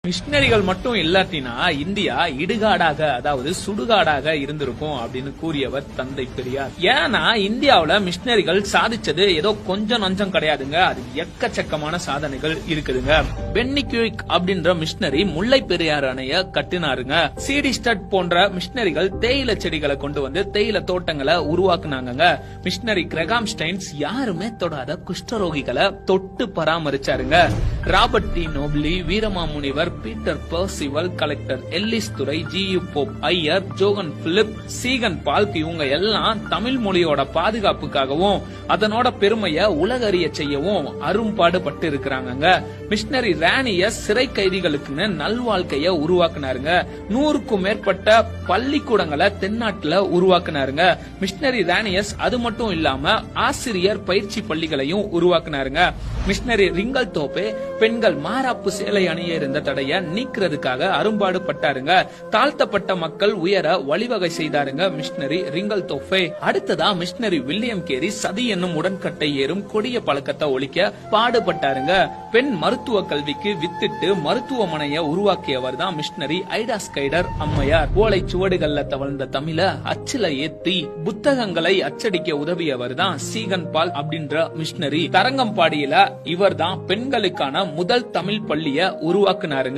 மிஷினரிகள் மட்டும் இல்லாட்டினா இந்தியா இடுகாடாக அதாவது சுடுகாடாக இருந்திருக்கும் அப்படின்னு கூறியவர் தந்தை பெரியார். ஏன்னா இந்தியாவுல மிஷினரிகள் சாதிச்சது ஏதோ கொஞ்சம் நஞ்சம் கிடையாதுங்க, அது எக்கச்சக்கமான சாதனைகள் இருக்குதுங்க. பென்னி குயிக் அப்படின்ற மிஷினரி முல்லை பெரியாறு அணைய கட்டினாருங்க. சிடி ஸ்டட் போன்ற மிஷினரிகள் தேயிலை செடிகளை கொண்டு வந்து தேயிலை தோட்டங்களை உருவாக்குனாங்க. மிஷினரி கிரகாம் ஸ்டைன்ஸ் யாருமே தொடாத குஷ்டரோகிகளை தொட்டு பராமரிச்சாருங்க. Robert de Nobili, Veeramamunivar, Peter Percival, collector Ellis Durai, G U. Pope Iyer, Johann Philipp, Ziegenbalg இவங்க எல்லாம் தமிழ் மொழியோட பாதுகாப்புக்காகவும் அதனோட பெருமையை உலகறிய செய்யவும் அரும்பாடுபட்டு இருக்கிறாங்க. மிஷினரி ராணியஸ் சிறை கைதிகளுக்குன்னு நல்வாழ்க்கைய உருவாக்குனாருங்க. 100க்கும் மேற்பட்ட பள்ளிக்கூடங்களை தென்னாட்டுல உருவாக்குனாருங்க. மிஷினரி ராணியஸ் அது மட்டும் இல்லாம ஆசிரியர் பயிற்சி பள்ளிகளையும் உருவாக்குனாருங்க. மிஷினரி ரிங்கல் தோப்பே பெண்கள் மாராப்பு சேலை அணிய இருந்த தடைய நீக்கிறதுக்காக அரும்பாடு பட்டாருங்க. தாழ்த்தப்பட்ட மக்கள் உயர வழிவகை செய்தாருங்க மிஷினரி ரிங்கல் தோப்பே. அடுத்ததா மிஷினரி வில்லியம் கேரி சதி என்னும் உடன்கட்டை ஏறும் கொடிய பழக்கத்தை ஒழிக்க பாடுபட்டாருங்க. பெண் மருத்துவ கல்விக்கு வித்திட்டு மருத்துவமனையை உருவாக்கியவர் தான் மிஷினரி ஐடா ஸ்கைடர் அம்மையார். ஓலை சுவடுகள்ல தவழ்ந்த தமிழ அச்சில ஏத்தி புத்தகங்களை அச்சடிக்க உதவியவர் தான் சீகன் பால் அப்படின்ற மிஷினரி. தரங்கம்பாடியில இவர் தான் பெண்களுக்கான முதல் தமிழ் பள்ளிய உருவாக்குனாருங்க.